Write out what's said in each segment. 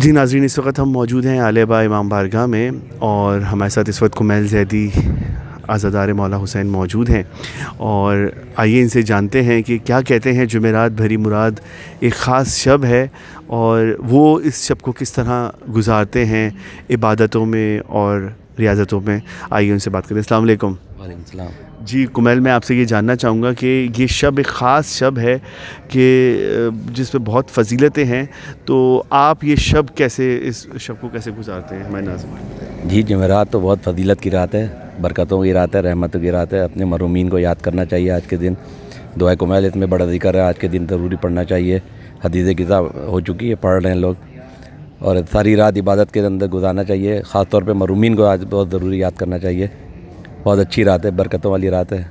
जी नाज़रीन, इस वक्त हम मौजूद हैं आलिया बा इमाम बारगाह में और हमारे साथ इस वक्त कुमैल ज़ैदी आज़ादार मौला हुसैन मौजूद हैं और आइए इनसे जानते हैं कि क्या कहते हैं। जुमेरात भरी मुराद एक ख़ास शब है और वो इस शब को किस तरह गुजारते हैं इबादतों में और रियाज़तों में। आइए उनसे बात करें। अस्सलाम वालेकुम। वालेकुम सलाम। जी कुमैल, मैं आपसे ये जानना चाहूँगा कि ये शब एक ख़ास शब है कि जिसमें बहुत फ़जीलतें हैं, तो आप ये शब कैसे, इस शब को कैसे गुजारते हैं हमारे नाज़रीन? जी, जुमेरात तो बहुत फ़जीलत की रात है, बरकतों की रात है, रहमतों की रात है। अपने मरूमीन को याद करना चाहिए आज के दिन। दुआ कुमैल इसमें बड़ा ज़िक्र है, आज के दिन ज़रूरी पढ़ना चाहिए। हदीस किताब हो चुकी है, पढ़ रहे हैं लोग, और सारी रात इबादत के अंदर गुजारना चाहिए। ख़ास तौर पे मरूमीन को आज बहुत ज़रूरी याद करना चाहिए। बहुत अच्छी रात है, बरकतों वाली रात है।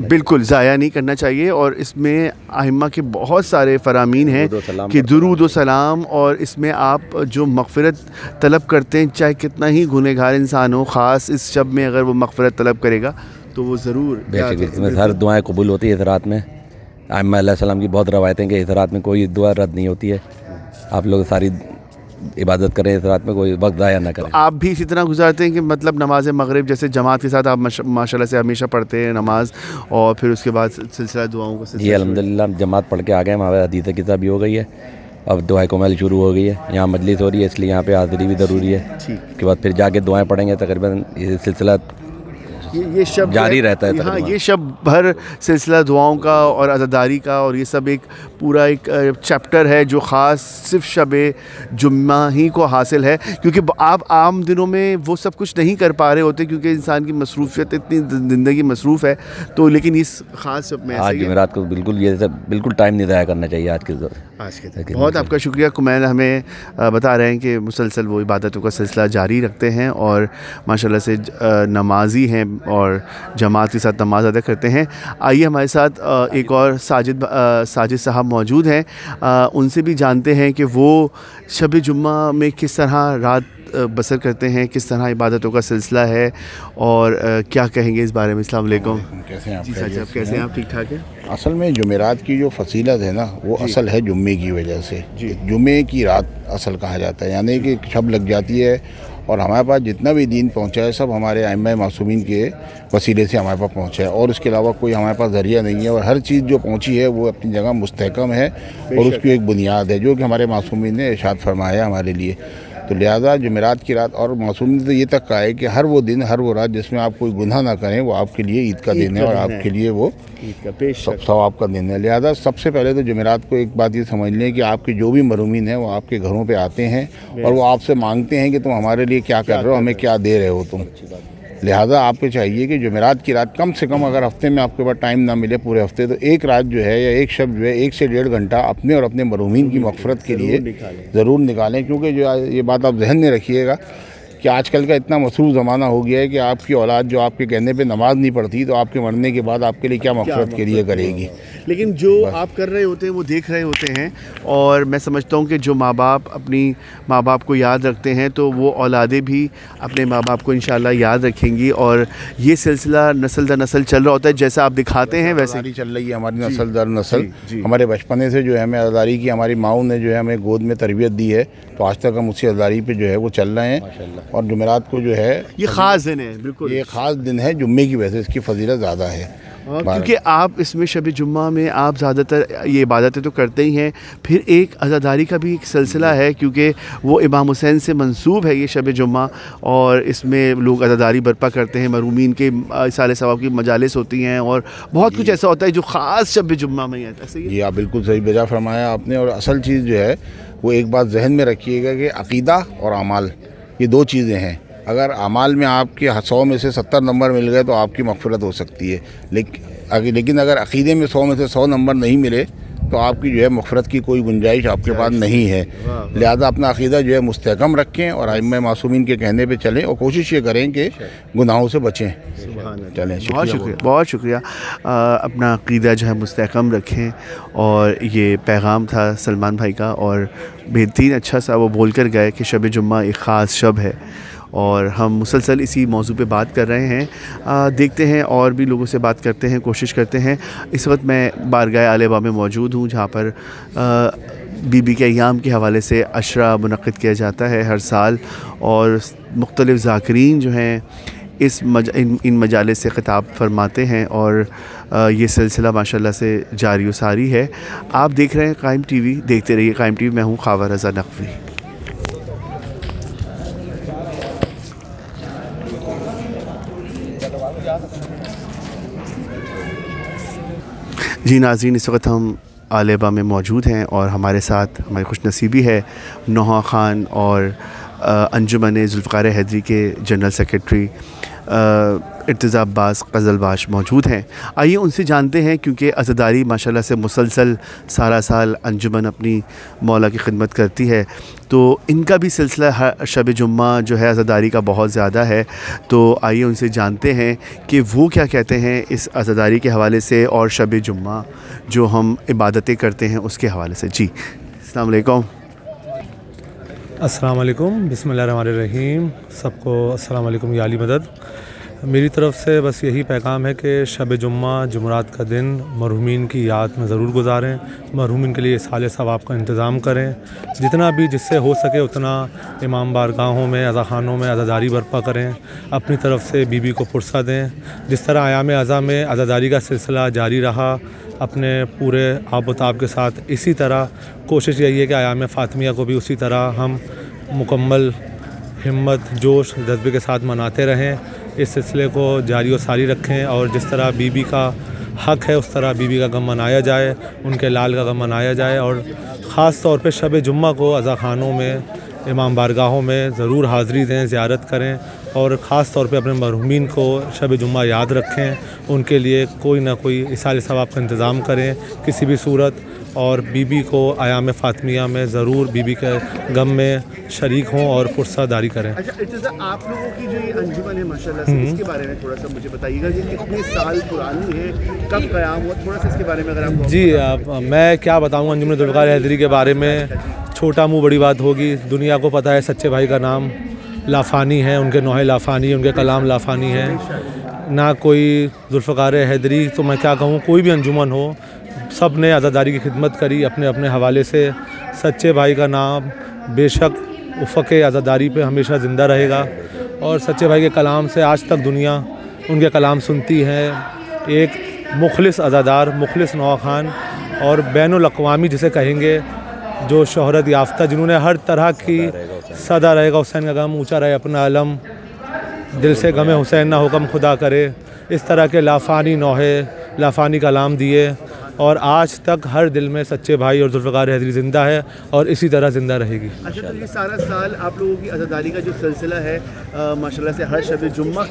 बिल्कुल ज़ाया नहीं करना चाहिए और इसमें आइम्मा के बहुत सारे फ़रामीन हैं कि दुरूद व सलाम, और इसमें आप जो मग़फ़िरत तलब करते हैं, चाहे कितना ही गुनहगार इंसान हो, ख़ास इस शब में अगर वो मग़फ़िरत तलब करेगा तो वो ज़रूर बेशक इसमें हर दुआएं कबूल होती है। इस रात में आइम्मा अलैहिस्सलाम की बहुत रवायतें कि इस रात में कोई दुआ रद्द नहीं होती है। आप लोग सारी इबादत करें, इस रात में कोई वक्त ज़ाया ना करें। तो आप भी इसी तरह गुजारते हैं कि मतलब नमाज मगरिब जैसे जमात के साथ आप माशाल्लाह से हमेशा पढ़ते हैं नमाज, और फिर उसके बाद सिलसिला दुआओं का? जी अल्हम्दुलिल्लाह, जमात पढ़ के आ गए। हमारे हदीस किताब भी हो गई है, अब दुआ कुमैल शुरू हो गई है। यहाँ मजलिस हो रही है, इसलिए यहाँ पे हाज़िरी भी ज़रूरी है। उसके बाद फिर जाके दुआएं पढ़ेंगे। तकरीबन ये सिलसिला ये शब जारी रहता है। हाँ, ये शब भर सिलसिला दुआओं का और अज़ादारी का, और ये सब एक पूरा एक चैप्टर है जो ख़ास सिर्फ शब जुम्मा ही को हासिल है, क्योंकि आप आम दिनों में वो सब कुछ नहीं कर पा रहे होते क्योंकि इंसान की मसरूफ़ियत इतनी, ज़िंदगी मसरूफ़ है। तो लेकिन इस ख़ास शब में आज जुमेरात को बिल्कुल ये सब बिल्कुल टाइम नहीं ज़ाया करना चाहिए आज के बहुत आपका शुक्रिया कुमैल, हमें बता रहे हैं कि मुसलसल वो इबादतों का सिलसिला जारी रखते हैं और माशाल्लाह से नमाजी हैं और जमात के साथ नमाज अदा करते हैं। आइए हमारे साथ एक और साजिद साहब मौजूद हैं, उनसे भी जानते हैं कि वो शब जुम्मा में किस तरह रात बसर करते हैं, किस तरह इबादतों का सिलसिला है और क्या कहेंगे इस बारे में। अस्सलाम वालेकुम। कैसे हैं आप? कैसे हैं आप? ठीक ठाक हैं। असल में जुमेरात की जो फसीलत है ना, वो असल है जुम्मे की वजह से। जुम्मे की रात असल कहा जाता है, यानी कि शब लग जाती है और हमारे पास जितना भी दीन पहुंचा है सब हमारे आइम्मा मासूमीन के वसीले से हमारे पास पहुंचा है, और उसके अलावा कोई हमारे पास ज़रिया नहीं है। और हर चीज़ जो पहुंची है वो अपनी जगह मुस्तहकम है और उसकी एक बुनियाद है जो कि हमारे मासूमीन ने इरशाद फरमाया हमारे लिए। तो लिहाजा जुमेरात की रात, और मासूमीन तो ये तक कहा है कि हर वो दिन, हर वो रात जिसमें आप कोई गुनाह ना करें, वो आपके लिए ईद का दिन है और आपके लिए वो सवाब का दिन है। लिहाजा सबसे पहले तो जुमेरात को एक बात ये समझ लें कि आपके जो भी मरूमीन हैं वो आपके घरों पे आते हैं और वो आपसे मांगते हैं कि तुम हमारे लिए क्या कर रहे हो, हमें क्या दे रहे हो तुम। लिहाजा आपको चाहिए कि जुमेरात की रात कम से कम, अगर हफ्ते में आपके पास टाइम ना मिले पूरे हफ्ते, तो एक रात जो है या एक शब जो है 1 से 1.5 घंटा अपने और अपने मरूमीन की मग़फ़िरत के लिए ज़रूर निकालें। क्योंकि जो ये बात आप जहन में रखिएगा कि आजकल का इतना मसरूफ़ ज़माना हो गया है कि आपकी औलाद जो आपके कहने पे नमाज़ नहीं पढ़ती, तो आपके मरने के बाद आपके लिए क्या मग़फ़िरत के लिए करेगी। लेकिन जो आप कर रहे होते हैं वो देख रहे होते हैं, और मैं समझता हूँ कि जो माँ बाप अपनी माँ बाप को याद रखते हैं तो वो औलादें भी अपने माँ बाप को इंशाल्लाह याद रखेंगी, और ये सिलसिला नस्ल दर नस्ल चल रहा होता है जैसा आप दिखाते हैं वैसे ही चल रही है हमारी नस्ल दर नस्ल। हमारे बचपने से जो है हमें अज़ादारी की हमारी माओं ने जो है हमें गोद में तरबियत दी है, तो आज तक हम उसी अज़ादारी पे जो है वो चल रहे हैं। और जुमेरात को जो है ये ख़ास दिन है, बिल्कुल ये ख़ास दिन है जुम्मे की वजह से इसकी फजीलत ज़्यादा है। क्योंकि आप इसमें शब जुम्मा में आप ज़्यादातर ये इबादतें तो करते ही हैं, फिर एक अज़ादारी का भी एक सिलसिला है क्योंकि वो इमाम हुसैन से मंसूब है ये शब जुम्मा, और इसमें लोग अज़ादारी बर्पा करते हैं, मरूमीन के इसाले सवाब की मजालिस होती हैं और बहुत कुछ ऐसा होता है जो ख़ास शब जुम्मा में है। जी आप बिल्कुल सही बेजा फरमाया आपने। और असल चीज़ जो है वो एक बात जहन में रखिएगा कि अक़ीदा और अमाल ये 2 चीज़ें हैं। अगर अमाल में आपके 100 में से 70 नंबर मिल गए तो आपकी मग़फ़िरत हो सकती है, लेकिन अगर अक़ीदे में 100 में से 100 नंबर नहीं मिले तो आपकी जो है मग़फ़िरत की कोई गुंजाइश आपके पास नहीं है। लिहाजा अपना अक़ीदा जो है मुस्तहकम रखें और आइम्मा मासूमीन के कहने पे चलें और कोशिश ये करें कि गुनाहों से बचें। चलें, बहुत शुक्रिया। अपना अक़ीदा जो है मुस्तहकम रखें, और ये पैगाम था सलमान भाई का, और बेहतरीन अच्छा सा वो बोल कर गए कि शब जुम्मा एक ख़ास शब है, और हम मुसलसल इसी मौजू पे बात कर रहे हैं। देखते हैं और भी लोगों से बात करते हैं, कोशिश करते हैं। इस वक्त मैं बारगाह आलिया बा में मौजूद हूँ जहाँ पर बीबी के अय्याम के हवाले से अशरा मुनक़्क़िद किया जाता है हर साल, और मुख्तलिफ़ ज़ाकिरीन जो हैं इन मजालिस से ख़िताब फरमाते हैं, और ये सिलसिला माशाल्लाह से जारी व सारी है। आप देख रहे हैं कायम टीवी, देखते रहिए कायम टीवी। मैं हूँ ख़ावर रज़ा नक़वी। जी नाज़रीन, इस वक्त हम आलेबा में मौजूद हैं और हमारे साथ हमारी खुशनसीबी है नोहा ख़ान और अंजुमन ज़ुल्फ़िकार हैदरी के जनरल सेक्रेटरी इर्तिज़ा अब्बास क़ज़लबाश मौजूद हैं। आइए उनसे जानते हैं, क्योंकि अज़ादारी माशाल्लाह से मुसलसल सारा साल अंजुमन अपनी मौला की खिदमत करती है, तो इनका भी सिलसिला शब जुम्मा जो है अज़ादारी का बहुत ज़्यादा है। तो आइए उनसे जानते हैं कि वो क्या कहते हैं इस अज़ादारी के हवाले से और शब जुम्मा जो हम इबादतें करते हैं उसके हवाले से। जी अस्सलाम वालेकुम। अस्सलाम वालेकुम, बिस्मिल्लाहिर्रहमानिर्रहीम। सबको अस्सलाम वालेकुम या अली मदद। मेरी तरफ़ से बस यही पैगाम है कि शब जुम्मा जुमरात का दिन मरहूमीन की याद में ज़रूर गुजारें, मरहूमीन के लिए साले सवाब का इंतज़ाम करें, जितना भी जिससे हो सके उतना इमाम बारगाहों में अज़ाख़ानों में अज़ादारी बर्पा करें, अपनी तरफ़ से बीबी को पुरसा दें। जिस तरह आयाम अज़ा में अज़ादारी का सिलसिला जारी रहा, अपने पूरे आब व ताब के साथ, इसी तरह कोशिश यही है कि आयाम फ़ातिमिया को भी उसी तरह हम मुकम्मल हिम्मत, जोश, जज्बे के साथ मनाते रहें, इस सिलसिले को जारी व सारी रखें। और जिस तरह बीबी का हक़ है उस तरह बीबी का गम मनाया जाए, उनके लाल का गम मनाया जाए। और ख़ास तौर पे शब जुम्मा को अज़ाख़ानों में, इमाम बारगाहों में ज़रूर हाज़िरी दें, ज़ियारत करें, और ख़ास तौर पे अपने मरहूमीन को शब जुम्मा याद रखें, उनके लिए कोई ना कोई इसाले सवाब का इंतज़ाम करें किसी भी सूरत। और बीबी को आयाम फ़ातिमिया में ज़रूर बीबी के गम में शरीक हों और पुरसादारी करें। अच्छा इर्तिज़ा, आप लोगों की जो ये अंजुमन है माशाल्लाह से, इसके बारे में थोड़ा सा मुझे बताइएगा कि कितने साल पुरानी है, कब क़याम हुआ, थोड़ा सा इसके बारे में अगर आप। जी मैं क्या बताऊँ अंजुमन ज़ुल्फ़िकार हैदरी के बारे में। छोटा मुँह बड़ी बात होगी। दुनिया को पता है सच्चे भाई का नाम लाफ़ानी है, उनके नोहे लाफ़ानी, उनके कलाम लाफ़ानी है। ना कोई ज़ुल्फ़िकार हैदरी तो मैं क्या कहूँ, कोई भी अंजुमन हो, सब ने अज़ादारी की खिदमत करी अपने अपने हवाले से। सच्चे भाई का नाम बेशक उफ़क़ अज़ादारी पे हमेशा ज़िंदा रहेगा, और सच्चे भाई के कलाम से आज तक दुनिया उनके कलाम सुनती है। एक मुखलिस अज़ादार, मुखलिस नोहा ख़ान, और बैनुल अक़वामी जिसे कहेंगे, जो शोहरत याफ्ता, जिन्होंने हर तरह की सदा रहेगा हुसैन का गम, ऊँचा रहे अपना अलम, दिल से गमे हुसैन ना हुक्म खुदा करे, इस तरह के लाफ़ानी नोहे, लाफ़ानी कलाम दिए, और आज तक हर दिल में सच्चे भाई और ज़ुल्फ़िकार हैदरी ज़िंदा है और इसी तरह ज़िंदा रहेगी। अच्छा, तो ये सारा साल आप लोगों की अज़ादारी का जो सिलसिला है माशाल्लाह से हर शब जुम्मा,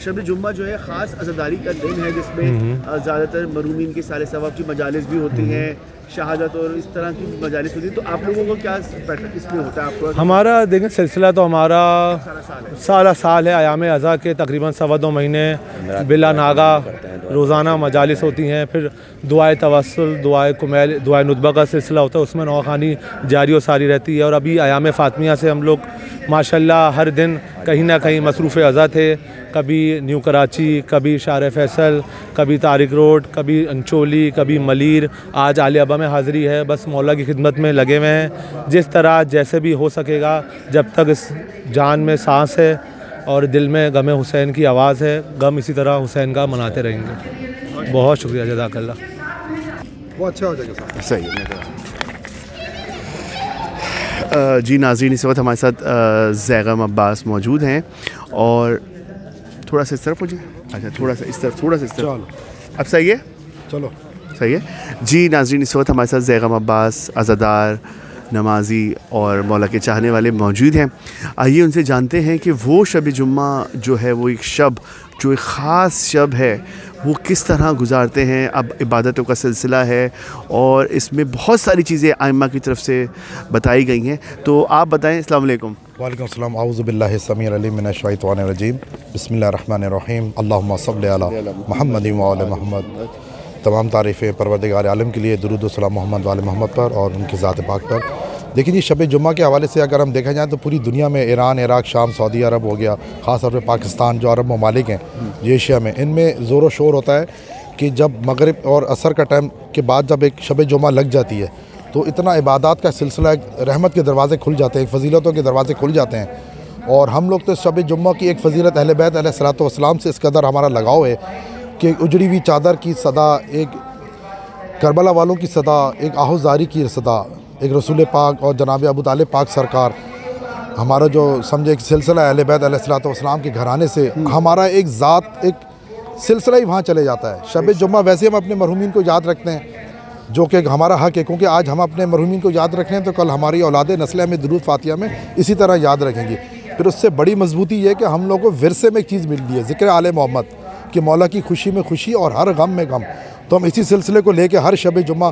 शब जुम्मा जो है ख़ास अज़ादारी का दिन है, जिसमें ज़्यादातर मरहूमीन के साले सवाब की मजालिस भी होती हैं, शहादत और इस तरह की मजालिस होती है। तो आप लोगों को क्या पैटर्न इसमें होता है आपको? हमारा देखें सिलसिला तो हमारा सारा साल है। आयाम अज़ा के तकरीबन 2.25 महीने बिला नागा रोज़ाना मजालिस होती हैं, फिर दुआए तवस्सुल, दुआए कुमैल, दुआए नुतबा का सिलसिला होता है, उसमें नौखानी जारी व सारी रहती है। और अभी आयाम फ़ातिमिया से हम लोग माशाल्लाह हर दिन कहीं ना कहीं मसरूफ़ अज़ा थे, कभी न्यू कराची, कभी शार फैसल, कभी तारिक रोड, कभी अंचोली, कभी मलीर। आज आलियाबा में हाज़िरी है, बस मौला की खिदमत में लगे हुए हैं। जिस तरह जैसे भी हो सकेगा, जब तक इस जान में सांस है और दिल में गम हुसैन की आवाज़ है, गम इसी तरह हुसैन का मनाते रहेंगे। बहुत शुक्रिया, जज़ाकल्लाह। वो अच्छा हो जाएगा। सही है। जी नाज़रीन, इस वक्त हमारे साथ ज़ैगम अब्बास मौजूद हैं, और थोड़ा सा इस तरफ हो जाए। अच्छा, थोड़ा सा इस तरफ, थोड़ा सा इस तरफ। अब सही है? चलो सही है। जी नाज़रीन, इस वक्त हमारे साथ ज़ैगम अब्बास, अज़ादार, नमाजी और मौला के चाहने वाले मौजूद हैं। आइए उनसे जानते हैं कि वो शब जुम्मा जो है, वो एक शब जो एक ख़ास शब है, वो किस तरह गुजारते हैं। अब इबादतों का सिलसिला है और इसमें बहुत सारी चीज़ें आइम्मा की तरफ से बताई गई हैं, तो आप बताएं। अस्सलाम वालेकुम। वालेकुम अस्सलाम। औज़ु बिल्लाहि समीउल अलीम मिनश शैतानिर रजीम। बिस्मिल्लाहिर रहमानिर रहीम। अल्लाहुम्मा सल्लि अला मुहम्मद व आले मोहम्मद। तमाम तारीफ़ें परवरदिगार आलम के लिए, दुरूद व सलाम मोहम्मद वाले मोहम्मद पर और उनकी ज़ात पाक पर। देखिए जी, शब जुम्मा के हवाले से अगर हम देखा जाए तो पूरी दुनिया में ईरान, इराक़, शाम, सऊदी अरब हो गया, ख़ास तौर पर पाकिस्तान, जो अरब ममालिक हैं एशिया में, इनमें ज़ोर व शोर होता है कि जब मगरिब और असर का टाइम के बाद जब एक शब जुम्मा लग जाती है तो इतना इबादत का सिलसिला, रहमत के दरवाज़े खुल जाते हैं, फजीलतों के दरवाज़े खुल जाते हैं। और हम लोग तो शब जुम्मा की एक फ़जीलत अहले बैत अलैहिस्सलातु वस्सलाम से इस कदर हमारा लगाव है कि उजड़ी हुई चादर की सदा, एक करबला वालों की सदा, एक आहुजारी की सदा, एक रसूल पाक और जनाब अबू तालिब पाक सरकार, हमारा जो समझे एक सिलसिला अहले बैत अलैहिस्सलातु वस्सलाम के घराने से हमारा एक ज़ात, एक सिलसिला ही वहाँ चले जाता है। शब जुम्मा वैसे हम अपने मरहूमीन को याद रखते हैं, जो कि हमारा हक़ है, क्योंकि आज हम अपने मरहूमीन को याद रख रहे हैं तो कल हमारी औलाद नस्लें हमें दुरूद फातिहा में इसी तरह याद रखेंगी। फिर उससे बड़ी मजबूती ये कि हम लोगों को विरसे में एक चीज़ मिल रही है, ज़िक्र आले मोहम्मद कि मौला की खुशी में खुशी और हर गम में गम। तो हम इसी सिलसिले को लेके हर शब जुम्मा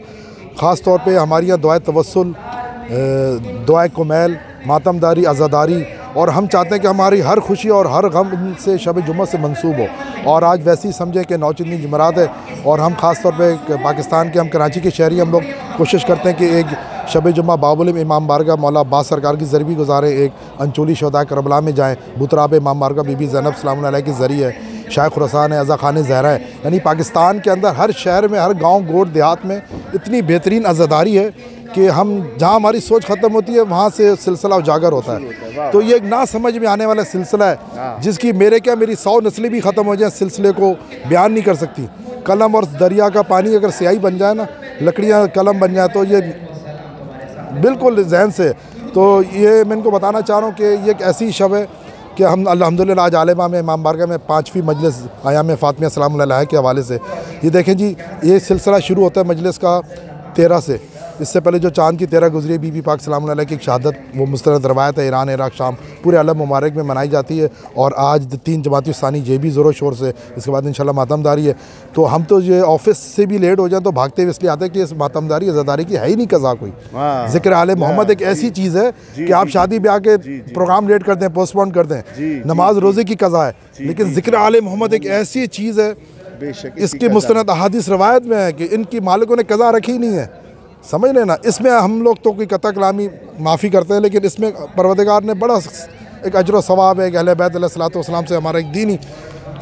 ख़ास तौर पे हमारी यहाँ दुआए तवस्सुल, दुआए कुमैल, मातमदारी, आज़ादारी, और हम चाहते हैं कि हमारी हर खुशी और हर गम से शब जुम्मा से मंसूब हो। और आज वैसे ही समझे कि नौचंदी जुमरात है और हम ख़ास तौर पे पाकिस्तान के, हम कराची के शहरी, हम लोग कोशिश करते हैं कि एक शब जुम्मा बाबुल इमाम बारगाह मौला अब्बास सरकार की ज़रिए भी गुजारें, एक अंचोली शहदाए करबला में जाएँ, बुतराब इमाम बारगाह बीबी ज़ैनब सलामुल्लाह अलैहा के ज़रिए, शाह खुरासान है, अज़ा खान ज़हरा है। यानी पाकिस्तान के अंदर हर शहर में, हर गाँव गोड़ देहात में इतनी बेहतरीन अज़ादारी है कि हम जहाँ हमारी सोच ख़त्म होती है वहाँ से सिलसिला उजागर होता है। तो ये एक ना समझ में आने वाला सिलसिला है जिसकी मेरी 100 नस्लें भी ख़त्म हो जाए, सिलसिले को बयान नहीं कर सकती। कलम और दरिया का पानी अगर स्याही बन जाए ना, लकड़ियाँ कलम बन जाए, तो ये बिल्कुल जहन से, तो ये मैं इनको बताना चाह रहा हूँ कि ये एक ऐसी शब है कि हम अल्हम्दुलिल्लाह आज आलिमा में इमाम बारगाह में 5वीं मजलिस आयाम फ़ातिमा सलामुल्लाह अलैहा के हवाले से ये देखें जी, ये सिलसिला शुरू होता है मजलिस का 13 से। इससे पहले जो चाँद की 13 गुजरी बीबी पाक सलामुल्लाह अलैहा की शहादत, वो मुस्तरद रवायत है, ईरान, इराक़, शाम, पूरे आलम मुबारक में मनाई जाती है। और आज 3 जमाती सानी ये भी ज़ोरों शोर से, इसके बाद इंशाल्लाह मातमदारी है। तो हम तो ये ऑफिस से भी लेट हो जाए तो भागते हुए इसलिए आते हैं कि इस मातमदारी अज़ादारी की है ही नहीं कज़ा कोई। ज़िक्र आले मोहम्मद एक ऐसी चीज़ है कि आप शादी ब्याह के प्रोग्राम लेट करते हैं, पोस्टपोन करते हैं, नमाज रोज़े की कज़ा है, लेकिन ज़िक्र आले मोहम्मद एक ऐसी चीज़ है, इसकी मुस्तनद अहादीस रवायत में है कि इनकी मालिकों ने कज़ा रखी ही नहीं है। समझ लेना, इसमें हम लोग तो कोई कता कलामी माफ़ी करते हैं, लेकिन इसमें परवरदिगार ने बड़ा एक अजर सवाब है कि अहले बैत अलैहिस्सलातु वस्सलाम से हमारा एक दीन ही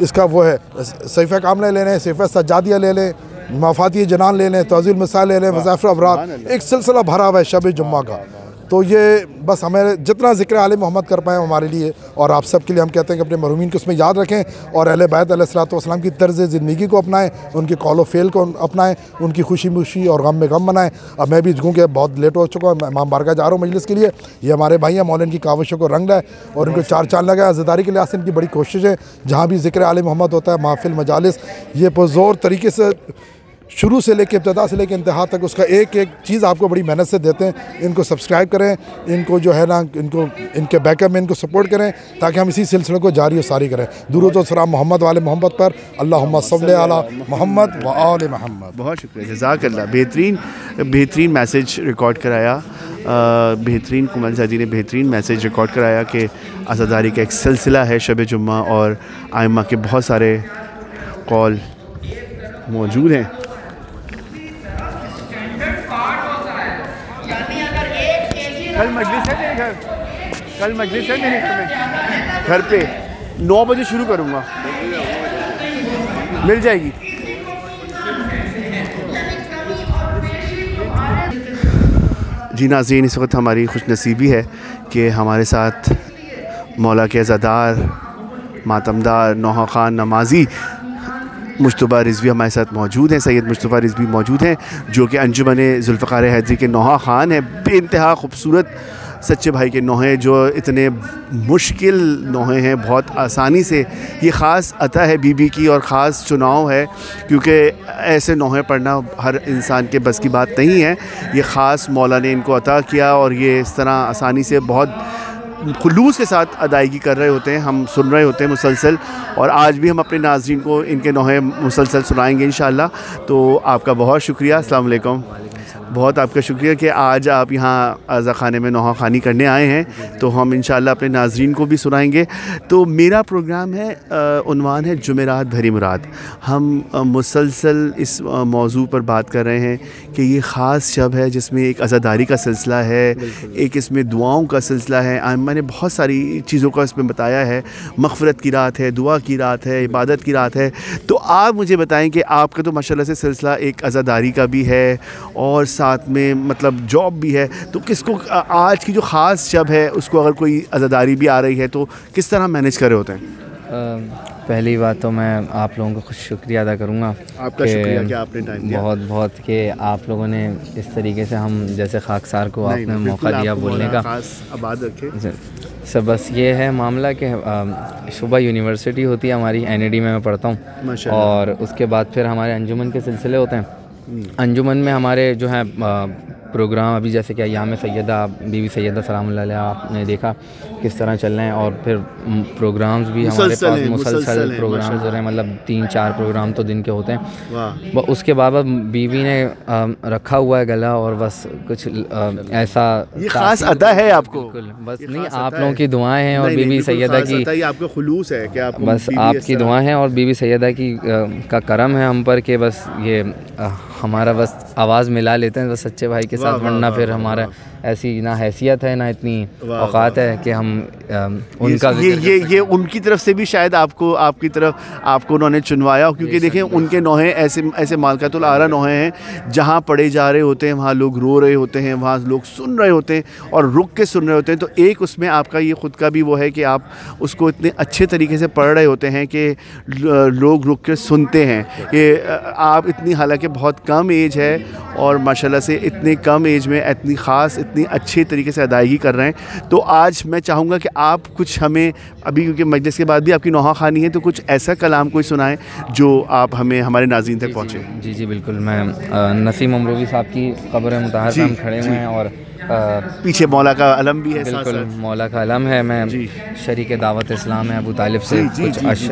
इसका वो है। सहीफ़ा कामला ले लें, सहीफ़ा सज्जादिया ले लें, मफाती जनान ले लें, तौज़ील मिसाल ले लें, वज़ाइफ़ अबरार, एक सिलसिला भरा हुआ है शब जुम्मा का। तो ये बस हमें जितना ज़िक्र आले मोहम्मद कर पाएँ हमारे लिए और आप सब के लिए हम कहते हैं कि अपने मरहूमीन को उसमें याद रखें और अहले बैत अलैहिस्सलातु वस्सलाम की तर्ज़ ज़िंदगी को अपनाएं, उनके कौल व फ़ेल को अपनाएं, उनकी खुशी मुशी और गम में गम बनाएं। अब मैं भी क्योंकि बहुत लेट हो चुका हूँ, इमाम बारगाह जा रहा हूँ मजलिस के लिए। ये हमारे भाई हैं, मौलाना की काविशों को रंग लाए और उनको 4 चाँद लगाए। अज़ादारी के लिहाज से इनकी बड़ी कोशिश है, जहाँ भी ज़िक्र आले मोहम्मद होता है, महफ़िल मजालिस, ये पुरज़ोर तरीके से शुरू से लेकर इब्तिदा से लेकर इंतहा तक उसका एक एक चीज़ आपको बड़ी मेहनत से देते हैं। इनको सब्सक्राइब करें, इनको जो है ना, इनको इनके बैकअप में इनको सपोर्ट करें ताकि हम इसी सिलसिले को जारी और सारी करें। दुरूद व सलाम मोहम्मद वाले मोहम्मद पर, अल्लाहुम्मा सल्ली अला मोहम्मद व आले मोहम्मद। बहुत शुक्रिया, जज़ाकल्लाह। बेहतरीन मैसेज रिकॉर्ड कराया, बेहतरीन कुमैल ज़ादी ने बेहतरीन मैसेज रिकॉर्ड कराया कि आज़ादारी का एक सिलसिला है शब जुम्मा और आइम्मा के बहुत सारे कौल मौजूद हैं। कल मजलिस है मेरे घर, कल मजलिस है मेरे घर में, घर पे 9 बजे शुरू करूँगा, मिल जाएगी। जी नाज़रीन, इस वक्त हमारी खुशनसीबी है कि हमारे साथ मौला के अज़ादार, मातमदार, नौहा खान नमाजी मुश्तबा रिज़वी हमारे साथ मौजूद हैं। सैयद मुश्तबा रिज़वी मौजूद हैं जो कि अंजुमन ज़ुल्फ़िकार हैदरी के नौहा खान हैं। बेइंतहा खूबसूरत सच्चे भाई के नौहे, जो इतने मुश्किल नौहे हैं, बहुत आसानी से ये ख़ास अता है बीबी की और ख़ास चुनाव है, क्योंकि ऐसे नौहे पढ़ना हर इंसान के बस की बात नहीं है। ये ख़ास मौला ने इनको अता किया और ये इस तरह आसानी से बहुत खुलूस के साथ अदायगी कर रहे होते हैं, हम सुन रहे होते हैं मुसलसल। और आज भी हम अपने नाज़रीन को इनके नौहे मुसलसल सुनाएंगे इंशाअल्लाह। तो आपका बहुत शुक्रिया, अस्सलाम वालेकुम। बहुत आपका शुक्रिया कि आज आप यहाँ आज़ा खाने में नौहा खानी करने आए हैं, तो हम इंशाअल्लाह अपने नाज़रीन को भी सुनाएंगे। तो मेरा प्रोग्राम है, उन्वान है जुमेरात भरी मुराद। हम मुसलसल इस मौजू पर बात कर रहे हैं कि ये ख़ास शब है जिसमें एक अज़ादारी का सिलसिला है, एक इसमें दुआओं का सिलसिला है। आइम्मा ने बहुत सारी चीज़ों का इसमें बताया है, मग़फ़िरत की रात है, दुआ की रात है, इबादत की रात है। तो आप मुझे बताएं कि आपका तो माशाल्लाह से सिलसिला एक अज़ादारी का भी है और साथ में मतलब जॉब भी है, तो किसको आज की जो ख़ास शब है उसको अगर कोई अज़ादारी भी आ रही है तो किस तरह मैनेज कर रहे होते हैं? पहली बात तो मैं आप लोगों का शुक्रिया अदा करूँगा, आपका शुक्रिया कि आपने टाइम दिया। बहुत बहुत कि आप लोगों ने इस तरीके से हम जैसे खाकसार को आपने मौका दिया बोलने का, आबाद रखे। सब बस ये है मामला कि सुबह यूनिवर्सिटी होती है हमारी, NAD में मैं पढ़ता हूँ, और उसके बाद फिर हमारे अंजुमन के सिलसिले होते हैं। अंजुमन में हमारे जो हैं प्रोग्राम अभी जैसे कि अय्याम सैयदा, बीवी सैयदा सलामुल्लाह अलैहा आपने देखा किस तरह चल रहे हैं, और फिर प्रोग्राम्स भी हमारे पास मुसलसल प्रोग्राम्स हो रहे हैं, मतलब 3-4 प्रोग्राम तो दिन के होते हैं। उसके बाद बीवी ने रखा हुआ है गला, और बस कुछ ऐसा ये खास अदा है आपको, बस नहीं आप लोगों की दुआएं हैं और बीवी सैयदा की आपका खुलूस है कि आप बस आपकी दुआएं हैं और बीवी सैयदा की का करम है हम पर कि बस ये हमारा बस आवाज़ मिला लेते हैं बस सच्चे भाई के साथ, वरना फिर हमारा ऐसी ना हैसियत है ना इतनी औकात है कि हम उनका ये उनकी तरफ से भी शायद आपकी तरफ आपको उन्होंने चुनवाया, क्योंकि देखें उनके नौहे ऐसे मालकातुल आरा नौहे हैं जहाँ पढ़े जा रहे होते हैं, वहाँ लोग रो रहे होते हैं, वहाँ लोग सुन रहे होते हैं और रुक के सुन रहे होते हैं। तो एक उसमें आपका ये ख़ुद का भी वो है कि आप उसको इतने अच्छे तरीके से पढ़ रहे होते हैं कि लोग रुक के सुनते हैं। ये आप इतनी, हालांकि बहुत कम एज है और माशाल्लाह से इतने कम एज में इतनी ख़ास इतनी अच्छे तरीके से अदायगी कर रहे हैं। तो आज मैं चाहूँगा कि आप कुछ हमें अभी, क्योंकि मजलिस के बाद भी आपकी नौहा खानी है, तो कुछ ऐसा कलाम कोई सुनाएं जो आप हमें हमारे नाज़रीन तक पहुँचे। जी जी बिल्कुल। मैं नसीम अमरोवी साहब की कब्र मुताहर पे हम खड़े हुए हैं और पीछे मौला का अलम भी है। बिल्कुल मौला का अलम है। मैं शरीक दावत इस्लाम है अबू तालिब से कुछ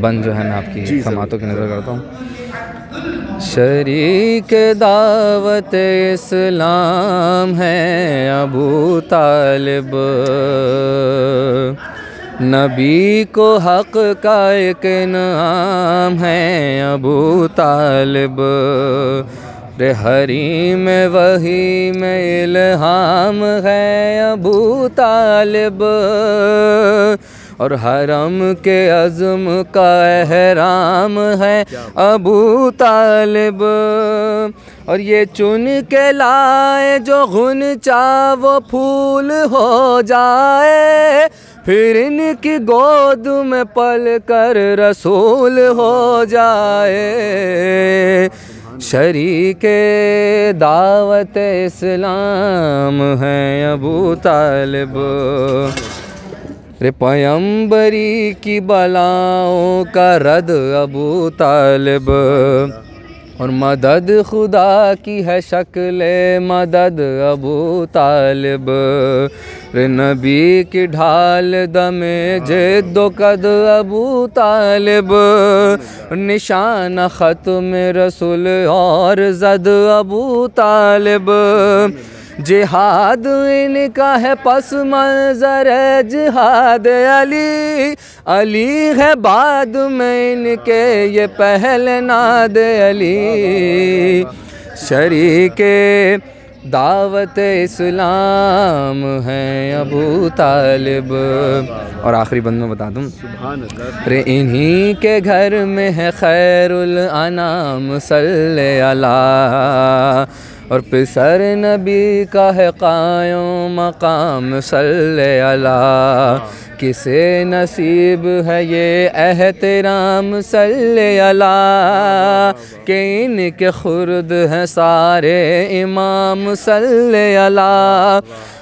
बंद जो है मैं आपकी समातों की नज़र करता हूँ। शरीक दावत इस्लाम है अबू तालिब, नबी को हक़ का एक नाम है अबू तालिब, रे हरीम वही में इल्हाम है अबू तालिब, और हरम के अज़म का एहराम है अबू तालिब, और ये चुन के लाए जो गुनचा वो फूल हो जाए, फिर इनकी गोद में पल कर रसूल हो जाए। शरीके दावत इस्लाम है अबू तालिब, रे पैगंबरी की बलाओं का रद अबू तालिब, और मदद खुदा की है शक्ल मदद अबू तालिब, रे नबी की ढाल दमे जिद्दो कद अबू तालिब, निशान ख़त्म रसूल और जद अबू तालिब, जिहाद इनका है पस मंज़र जिहाद अली, अली है बाद में इनके ये पहले नाद अली। शरीके दावत इस्लाम है अबू तालिब। और आखिरी बंद में बता दूँ, रे इन्हीं के घर में है खैरुल अनाम सल्ले अला, और पिसर नबी का है कायम मकाम सल्ले अला, किसे नसीब है ये एहतराम सल्ले अला, कि इनके खुर्द हैं सारे इमाम सल्ले अला,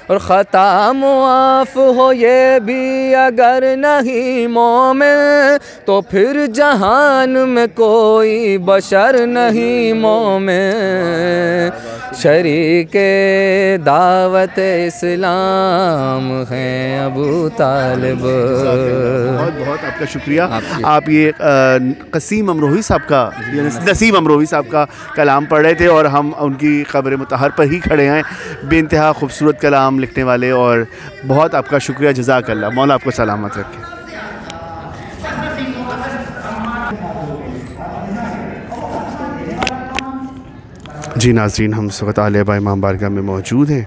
और ख़ता मुआफ़ हो ये भी अगर नहीं मोमिन, तो फिर जहान में कोई बशर नहीं मोमिन। शरीके दावत इस्लाम हैं अबू तालिब। बहुत बहुत आपका शुक्रिया। आप ये नसीम अमरोवी साहब का कलाम पढ़ रहे थे और हम उनकी क़ब्र मुतहर पर ही खड़े हैं। बेइंतहा खूबसूरत कलाम लिखने वाले, और बहुत आपका शुक्रिया, जज़ाकल्लाह। मौला आपको सलामत रखे। जी नाज़रीन, हम इस वक्त आलिया बा इमाम बारगाह में मौजूद हैं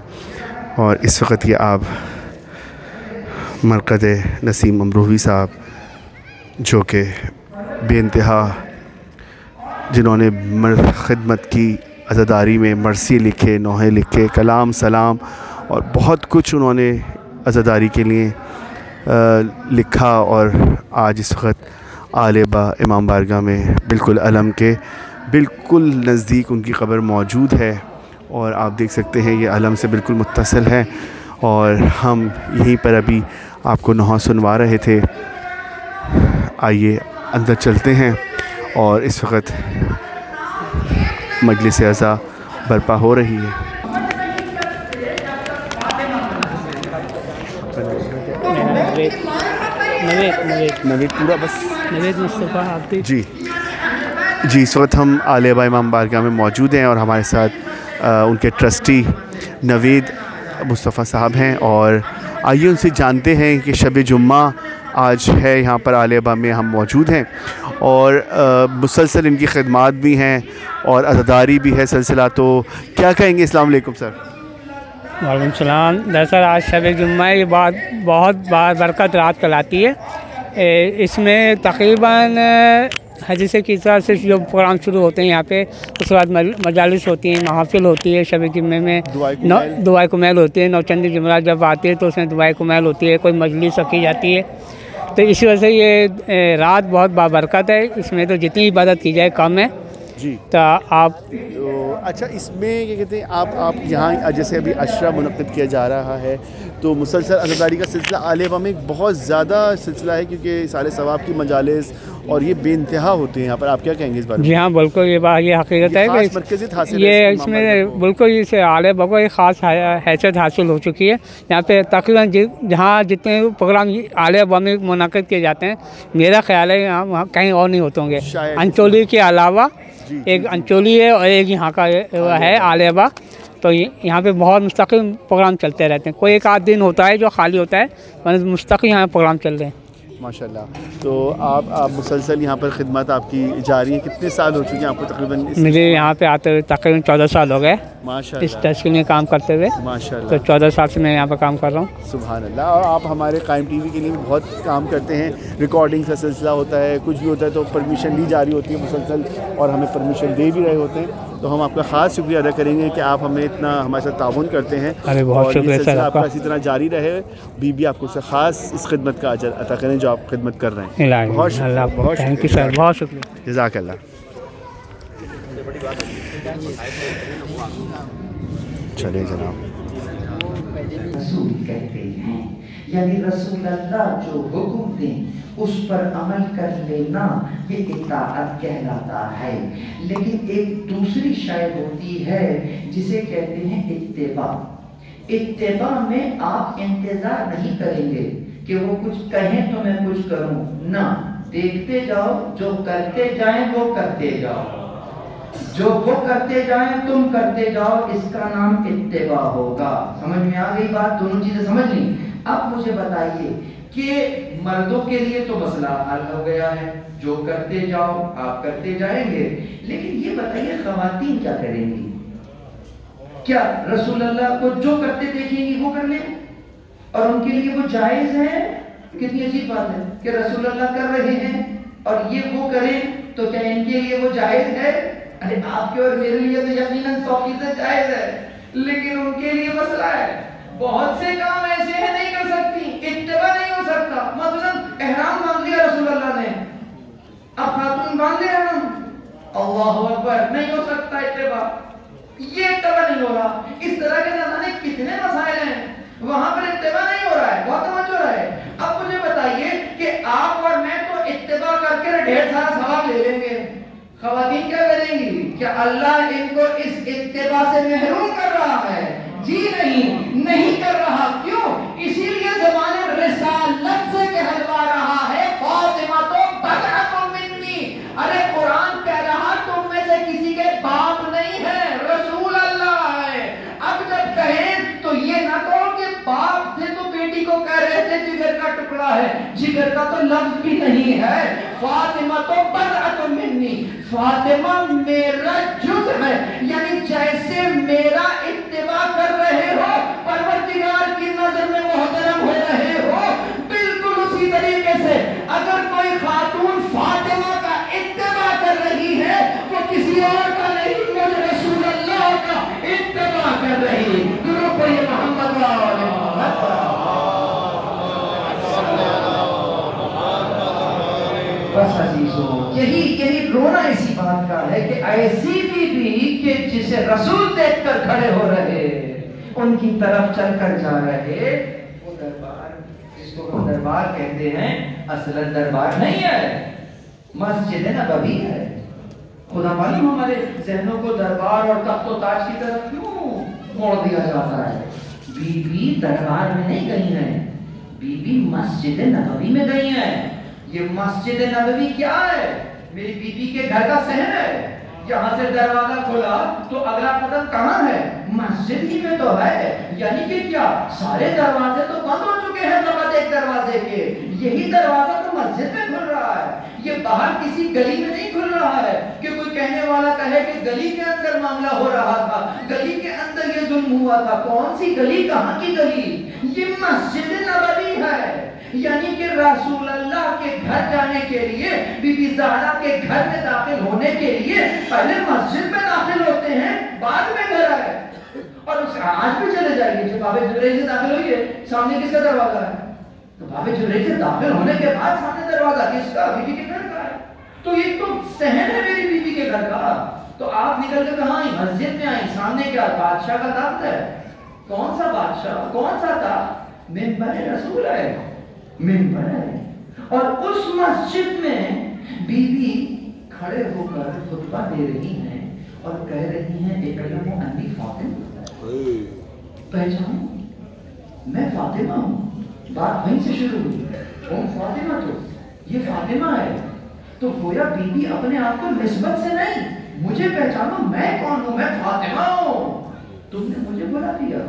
और इस वक्त ये आप मरकज़ नसीम अमरोवी साहब, जो कि बेइंतहा जिन्होंने खिदमत की अज़ादारी में मरसी लिखे, नोहे लिखे, कलाम सलाम और बहुत कुछ उन्होंने अज़ादारी के लिए लिखा। और आज इस वक्त आलेबा इमाम बारगाह में बिल्कुल अलम के बिल्कुल नज़दीक उनकी कब्र मौजूद है और आप देख सकते हैं ये अलम से बिल्कुल मुत्तसिल है। और हम यहीं पर अभी आपको नौहा सुनवा रहे थे। आइए अंदर चलते हैं और इस वक्त मजलिस अज़ा बर्पा हो रही है। नवेद पूरा बस नवेद मुस्तफ़ा आपकी जी जी। इस वक्त हम आलेबा इमाम बारगाह में मौजूद हैं और हमारे साथ उनके ट्रस्टी नवेद मुस्तफ़ा साहब हैं। और आइए उनसे जानते हैं कि शब जुम्मा आज है यहाँ पर आलेबा में हम मौजूद हैं और मुसलसल इनकी खिदमात भी हैं और अज़ादारी भी है सिलसिला। तो क्या कहेंगे? अस्सलाम वालेकुम सर। वालेकुम सलाम। दरअसल आज शब जुम्मा ये बहुत बरकत रात कहलाती है। इसमें तकरीबन हदीस की तरह से जो प्रोग्राम शुरू होते हैं यहाँ पे, उसके बाद मजालिस होती हैं, महफिल होती है। शब जुम्मे में दुआए कुमैल होती है। नौचंदी जुमरात जब आती है तो उसमें दुआए कुमैल होती है, कोई मजलिस रखी जाती है। तो इसी वजह से ये रात बहुत बाबरकत है। इसमें तो जितनी इबादत की जाए कम है जी। तो आप अच्छा, इसमें क्या कहते हैं आप यहाँ जैसे अभी अशरा मुनक़्क़िद किया जा रहा है तो मुसलसल अज़ादारी का सिलसिला आलेबा में बहुत ज़्यादा सिलसिला है क्योंकि सारे सवाब की मजालिस और ये बेइंतहा होते हैं यहाँ पर। आप क्या कहेंगे इस बारे में? जी हाँ, बिल्कुल ये बात ये हकीकत है कि ये इसमें बिल्कुल इस आलेबा को एक ख़ास हैसियत हासिल हो चुकी है। यहाँ पे तकरीबन जहाँ जितने प्रोग्राम आलेबा में मुनक़्क़िद किए जाते हैं, मेरा ख्याल है यहाँ कहीं और नहीं होते होंगे। अंचोली के अलावा एक अंचोली है और एक यहाँ का है आलेबा। तो यहाँ पे बहुत मुस्तक़िल प्रोग्राम चलते रहते हैं। कोई एक आध दिन होता है जो खाली होता है, वरना मुस्तक़िल यहाँ प्रोग्राम चल रहे हैं। माशाल्लाह। तो आप मुसलसल यहाँ पर खिदमत आपकी जारी है। कितने साल हो चुके हैं आपको तकरीबन? मुझे यहाँ पे आते हुए तकरीबन 14 साल हो गए माशाल्लाह। इस तस्कील में काम करते हुए माशाल्लाह। तो 14 साल से मैं यहाँ पर काम कर रहा हूँ। सुभान अल्लाह। और आप हमारे कायम टीवी के लिए भी बहुत काम करते हैं। रिकॉर्डिंग का सिलसिला होता है, कुछ भी होता है तो परमिशन ली जा रही होती है मुसलसल और हमें परमिशन दे भी रहे होते हैं। तो हम आपका ख़ास शुक्रिया अदा करेंगे कि आप हमें इतना हमारे साथ ताउन करते हैं। अरे बहुत शुक्रिया सर आपका इसी तरह जारी रहे। बीबी आपको से ख़ास इस खिदमत का अजर अता करें जो आप खिदमत कर रहे हैं। बहुत शुक्रिया, बहुत थैंक यू सर, बहुत शुक्रिया। जज़ाकल्लाह। चलिए जनाब। रसूल कहते हैं, यानी रसूल अल्लाह जो हुक्म दें उस पर अमल कर लेना ये इताअत कहलाता है। लेकिन एक दूसरी शायद होती है जिसे कहते हैं इत्तिबा। इत्तिबा में आप इंतजार नहीं करेंगे कि वो कुछ कहें तो मैं कुछ करूं, ना, देखते जाओ, जो करते जाएं वो करते जाओ, जो वो करते जाएं तुम करते जाओ, इसका नाम इत्तिबा होगा। समझ में आ गई बात? दोनों चीजें समझ ली। अब मुझे बताइए कि मर्दों के लिए तो मसला हल हो गया है, जो करते जाओ आप करते जाएंगे। लेकिन ये बताइए खवातीन क्या करेंगी? क्या रसूल अल्लाह को जो करते देखेंगी वो कर ले और उनके लिए वो जायज है? कितनी अजीब बात है कि रसूल अल्लाह कर रहे हैं और ये वो करें तो क्या इनके लिए वो जायज है? अरे आपके और मेरे लिए तो यकीनन 100% जायज है, लेकिन उनके लिए मसला है। बहुत से काम ऐसे हैं नहीं कर सकती, इत्तिबा नहीं हो सकता। मतलब एहराम बांध लिया रसूल अल्लाह ने, अब खातून बांध लिया हम, अल्लाहु अकबर, नहीं हो सकता इत्तिबा, ये इत्तिबा नहीं हो रहा। इस तरह के ना जाने कितने मसाइल हैं, वहां पर इत्तिबा नहीं हो रहा है। बहुत समझ हो रहा है। अब मुझे बताइए कि आप और मैं तो इत्तिबा करके ढेर सारा सवाब ले लेंगे, खवातीन क्या करेंगी? क्या अल्लाह इनको इस इत्तिबा से महरूम कर रहा है? जी नहीं, नहीं कर रहा। क्यों? इसीलिए ज़बाने रिसालत से कहलवा रहा है, फातिमा तो बदअतुम मिन्नी। अरे कुरान कह रहा तुम में से किसी के बाप नहीं है, रसूल अल्लाह है। अब जब कहें तो ये ना कहो कि बाप थे तो बेटी को कह रहे थे जिगर का टुकड़ा है, जिगर का तो लफ्ज भी नहीं है। फातिमा तो बदअतुम मिन्नी, फातिमा मेरा जुज़ है, यानी जैसे मेरा इत्तिबा कर रहे हो, परवरदिगार की नजर में मोहतरम हो रहे हो, बिल्कुल उसी तरीके से अगर कोई खातून फातिमा का इत्तिबा कर रही है वो किसी और का नहीं, मुझे रसूल अजीजों, यही रोना इसी बात का है कि ऐसी बीवी कि जिसे रसूल देखकर खड़े हो रहे, उनकी तरफ चलकर जा रहे, वो दरबार जिसको वो दरबार कहते हैं असलन दरबार नहीं है, मस्जिद नबवी है। खुदा मालूम हमारे जहनों को दरबार और तख्तो ताज की तरफ क्यों मोड़ दिया जाता है। बीबी दरबार में नहीं गई है, बीबी मस्जिद नबवी में गई है। ये मस्जिद नबवी क्या है? मेरी बीबी के घर का शहर है। यहाँ से दरवाजा खोला तो अगला कदम कहाँ है? मस्जिद ही में तो है। यानी कि क्या सारे दरवाजे तो बंद हो चुके हैं फकत एक दरवाजे के, यही दरवाजा तो मस्जिद में खुल रहा है। ये बाहर किसी गली में नहीं खुल रहा है कि कोई कहने वाला कहे कि गली के अंदर मामला हो रहा था, गली के अंदर ये जुल्म हुआ था। कौन सी गली, कहाँ की गली? ये मस्जिद नबवी है। यानी कि रसूल अल्लाह के घर जाने के लिए, बीबी ज़हरा के घर में दाखिल होने के लिए पहले मस्जिद में दाखिल होते हैं, बाद में घर आए। और उस आज भी चले जाएंगे, जो बाबे जुरैज से दाखिल हुई है, सामने किसका दरवाजा है? तो बाबे जुरैज से दाखिल होने के बाद सामने दरवाजा किसका? बीबी के घर का है। तो ये तो सहन है मेरी बीबी के घर का। तो आप निकल के कहाँ आई? मस्जिद में आई। सामने क्या? बादशाह का ताख्त है। कौन सा बादशाह? कौन सा ताख्त? मिंबर रसूल है, मिंबर है। और उस मस्जिद में बीबी खड़े होकर खुतबा दे रही हैं और कह रही हैं इकलमो अन्नी फातिमा, पहचानो मैं फातिमा हूँ। बात वहीं से शुरू हुई, ओम फातिमा, तो ये फातिमा है। तो गोया बीबी अपने आप को निस्बत से नहीं, मुझे पहचानो, मैं कौन हूँ, मैं फातिमा हूँ। तुमने मुझे बुला दिया।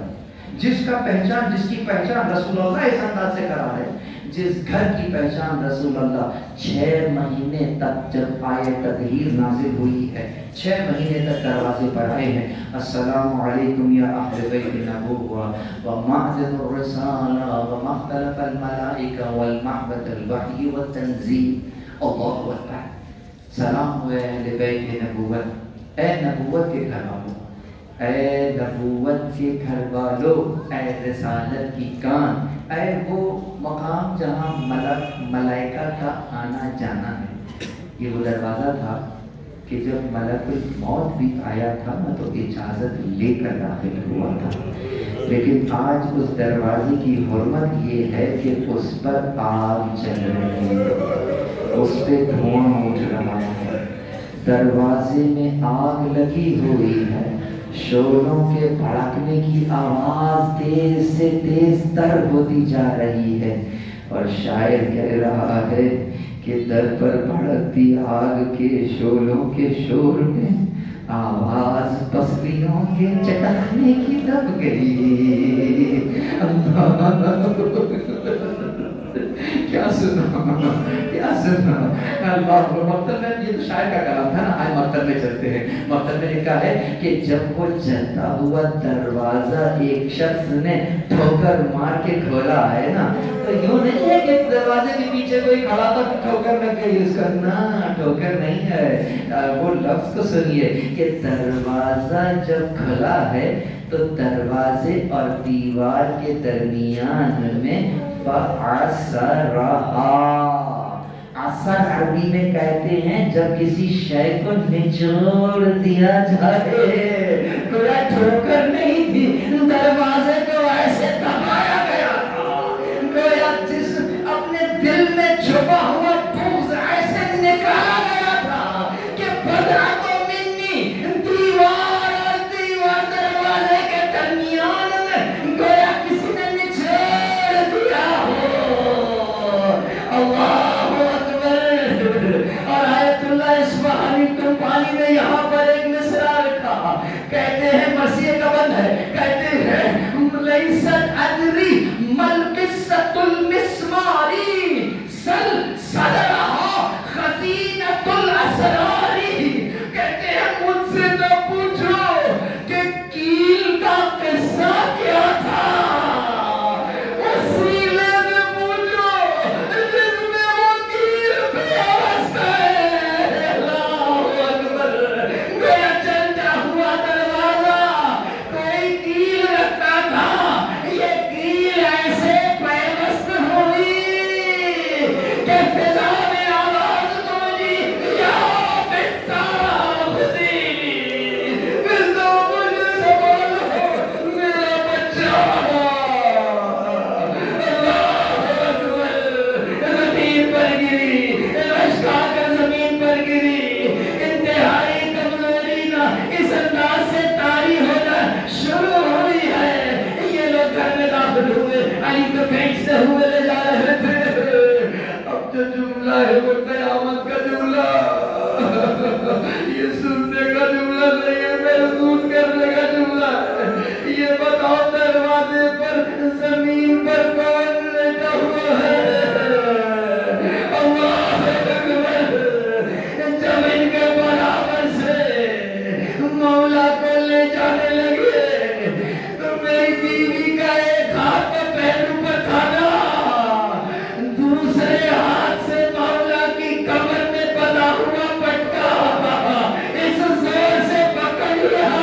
जिसका पहचान, जिसकी पहचान रसूलुल्लाह इस अंदाज से करा है, जिस घर की पहचान रसूलुल्लाह 6 महीने तक जब आयत ततहीर नाज़िल हुई है, 6 महीने तक दरवाजे पर आए हैं, अस्सलामु अलैकुम या अहले बैत नबुव्वा व मअदनुर रिसाला व मख्तलफल मलाइका वल महबतल वही व तंजील। अल्लाहु अकबर। सलाम हुए अहले बैत नबुव्वत, ए नबुव्वत के घर वालों, ऐ नबूवत के घर वालों, ऐ रिसालत की कान, ऐ वो मकाम जहाँ मलक मलाइका का आना जाना है। ये वो दरवाज़ा था कि जब मलकुल मौत भी आया था ना तो इजाज़त लेकर दाखिल हुआ था। लेकिन आज उस दरवाजे की हुर्मत ये है कि उस पर आग चल रही है, उस पर धुआं उठ रहा है, दरवाजे में आग लगी हुई है, शोलों के भड़कने की आवाज तेज से तेज तर होती जा रही है। और शायर कह रहा है कि दर पर भड़कती आग के शोलों के शोर में आवाज पसलियों के चटकने की दब गई। क्या सुना, क्या सुना। मकतब में ये तो शायर का कलाम था ना। आज मकतब में चलते हैं। मकतब में लिखा है कि जब वो जलता हुआ दरवाजा एक शख्स ने ठोकर मार के खोला है ना, तो यूं नहीं है कि दरवाजे के पीछे कोई खड़ा था ठोकर लग गई उसका, ना, ठोकर नहीं है। वो लफ्ज को सुनिए कि दरवाजा जब खुला है तो दरवाजे और दीवार के दरमियान में असर अरबी में कहते हैं जब किसी शय को निचोड़ दिया जाए। कोई ठोकर नहीं थी, दरवाजे को ऐसे दबाया गया था, गोया जिस अपने दिल में छुपा हुआ बुग़्ज़ ऐसे निकाला गया था कि बदरा को मिन्नी दीवार और दीवार दरवाजे के दरमियान में गोया किसी ने निचोड़ दिया हो। अल्लाहु अकबर। और आयतुल्लाह इस्फहानी कंपानी ने यहाँ पर एक मिसरा लिखा, कहते हैं मसीह का बंद है, कहते हैं लैसत अदरी मल किस्सतुल मिस्मारी सल सदरहा खज़ीनतुल असरारी। कहते हैं मुझसे न पूछो कि कील का किस्सा क्या था, उसी में पूछो जिसमें वो कील बेवस्ता है। अल्लाहु अकबर। गया चलता हुआ दरवाजा कोई कील रखता था, ये कील ऐसे बेवस्ता जमीन पर कौन लेटा हुआ है? अल्लाह अकबर। जब इनके बराबर से मौला को ले जाने लगे तो मेरी बीवी का एक हाथ तो पहलू पर था ना, दूसरे हाथ से मौला की कमर में बंधा हुआ पटका इस जोर से पकड़ लिया।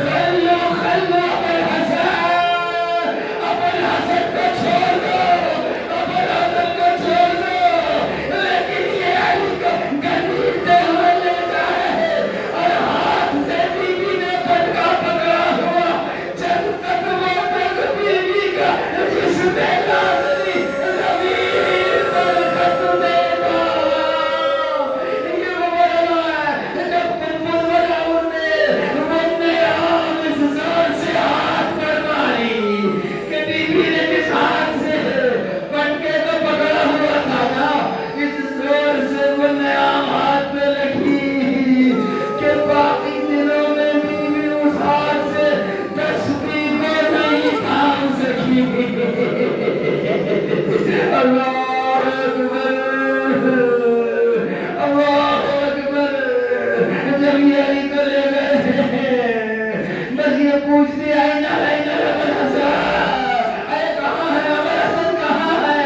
खल्लो खल्लो अबुल हसन, अबुल हसन को छोड़ दो, अबुल हसन को छोड़ दो। लेकिन ये अली को घसीटते हुए ले जाए और हाथ से बीवी ने पटका पकड़ा हुआ चंद कदमों तक बीवी का जिसमें लाजमी जमीन पर खत देगा। ये वो बड़ा है जब कुंभल बराउन ने बंदे आम इस जोर से हाथ पर मारी कि बीवी ने जिस हाथ से पटके को पकड़ा हुआ था ना, इस जोर से बंदे आम हाथ में लगी कि बाकी दिनों में बीवी उस हाथ से तस्बीह को नहीं थाम सकी। अल्लाह अकबर, अल्लाह अकबर। जब ये अली को ले गए बस ये पूछते आए ना अबुल हसन, अरे कहाँ है अबुल हसन, कहाँ है?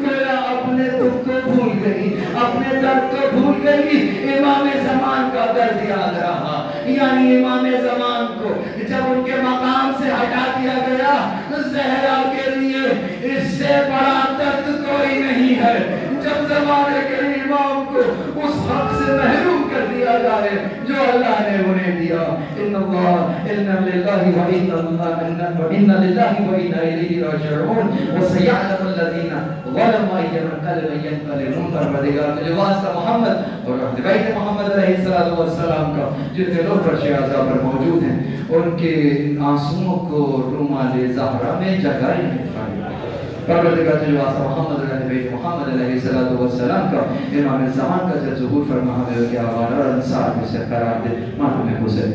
मेरा अपने दुख को भूल गई, अपने दर्द को भूल गई, इमाम ज़मान का दर्द याद रहा। यानी इमाम ज़मान को जब उनके मकाम से हटा दिया गया, ज़हरा के लिए इससे बड़ा दर्द कोई नहीं है जब ज़माने के इमाम को उस हक से महरूम कर दिया जाए जो अल्लाह ने उन्हें दिया। इन्ना लिल्लाहि व इन्ना इलैहि राजिऊन व सयअलमुल लज़ीना ज़लमू अय्युल क़ल्बि यन्क़लिबून। परवरदिगार तुझे वास्ता मोहम्मद और अहले बैत मोहम्मद अलैहिस्सलातु वस्सलाम का जितने लोग फर्श आज़ा पर मौजूद हैं उनके आंसुओं को रुमाल ज़हरा में जगह परवरदिगार तुझे वास्ता मोहम्मद अहले बैत मोहम्मद अलैहिस्सलातु वस्सलाम का इमाम ज़मान का जब ज़ुहूर फरमा हमें क्या वाला और अंसार में से करार दे मालूम है हुसैन।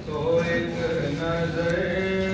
तो एक नजर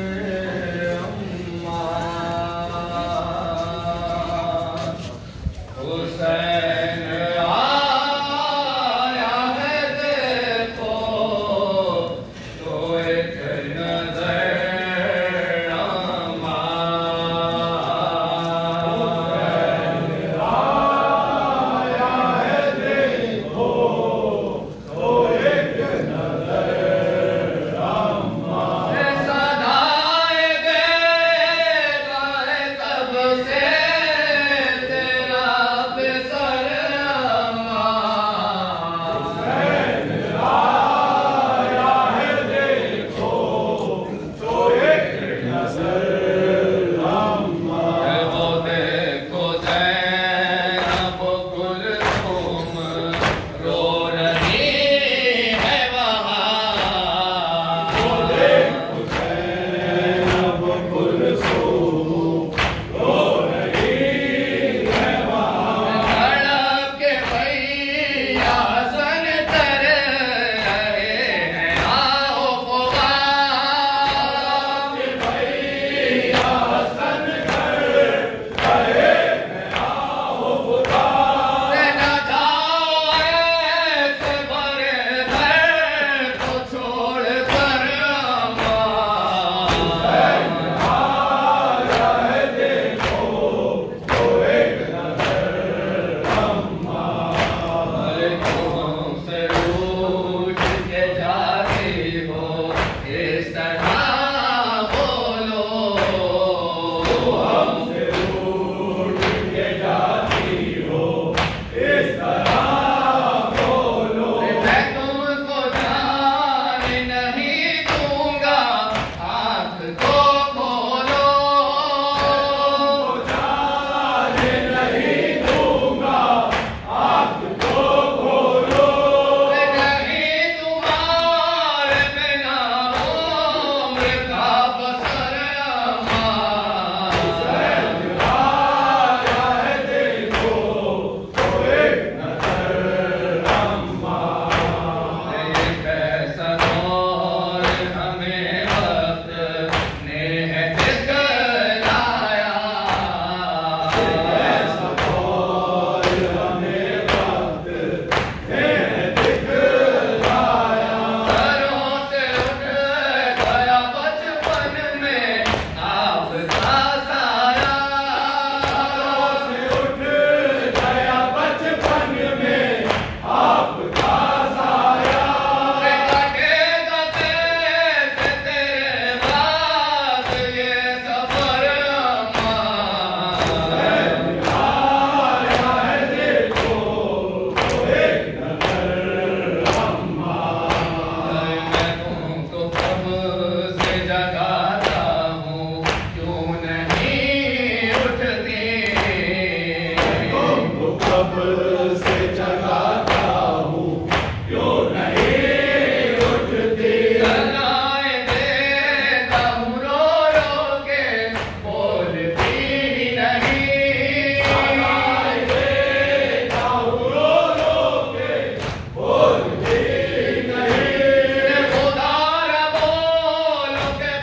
जगाता हूँ क्यों नहीं उठती, तुमको कब्र से जगाता हूँ क्यों नहीं उठती, सदाएं देता हूँ रो रो के बोलती ही नहीं, सदाएं देता हूँ रो रो के बोलती ही नहीं, खुदा बोलो के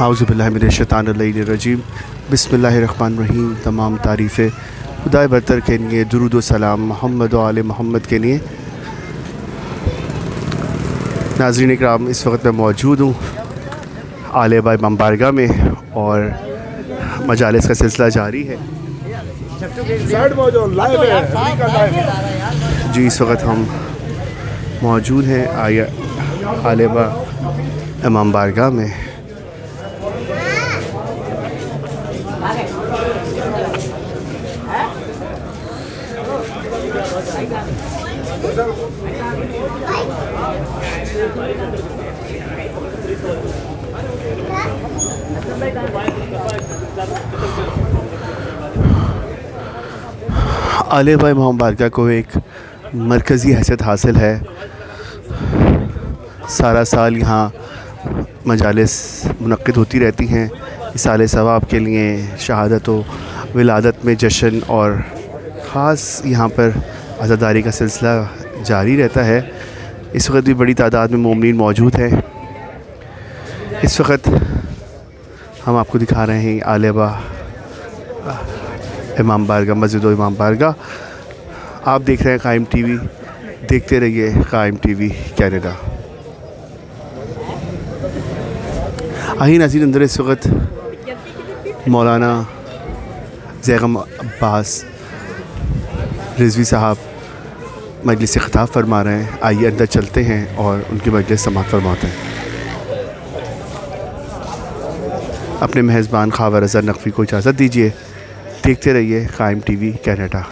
औज़ुबिल्लाहिमिनश्शैतानिर्रजीम बिस्मिल्लाहिर्रहमानिर्रहीम। तमाम तारीफ़ें खुदा बरतर के लिए, दुरूद व सलाम मोहम्मद व आले मोहम्मद के लिए। नाज़रीन इकराम, इस वक्त मैं मौजूद हूँ आले बाई इमाम बारगाह में और मजालिस का सिलसिला जारी है। जी, इस वक्त हम मौजूद हैं आले बाई इमाम बारगाह में। आले बाई इमाम बारगाह को एक मरकज़ी हैसियत हासिल है। सारा साल यहाँ मजालिस मुनक्किद होती रहती हैं। इसाले सवाब के लिए शहादत व विलादत में जश्न और ख़ास यहाँ पर अज़ादारी का सिलसिला जारी रहता है। इस वक्त भी बड़ी तादाद में मोमिनीन मौजूद हैं। इस वक्त हम आपको दिखा रहे हैं आले बाई इमाम बारगाह, मस्जिद व इमाम बारगाह। आप देख रहे हैं कायम टीवी, देखते रहिए कायम टीवी कैनेडा। आही नाज़रीन, अंदर इस वक्त मौलाना ज़ैगम अब्बास रिजवी साहब मजलिस से ख़िताब फरमा रहे हैं। आइए अंदर चलते हैं और उनकी मजलिस समाअत फरमाते हैं। अपने मेज़बान ख़ावर रज़ा नक़वी को इजाज़त दीजिए। देखते रहिए कायम टीवी कैनेडा।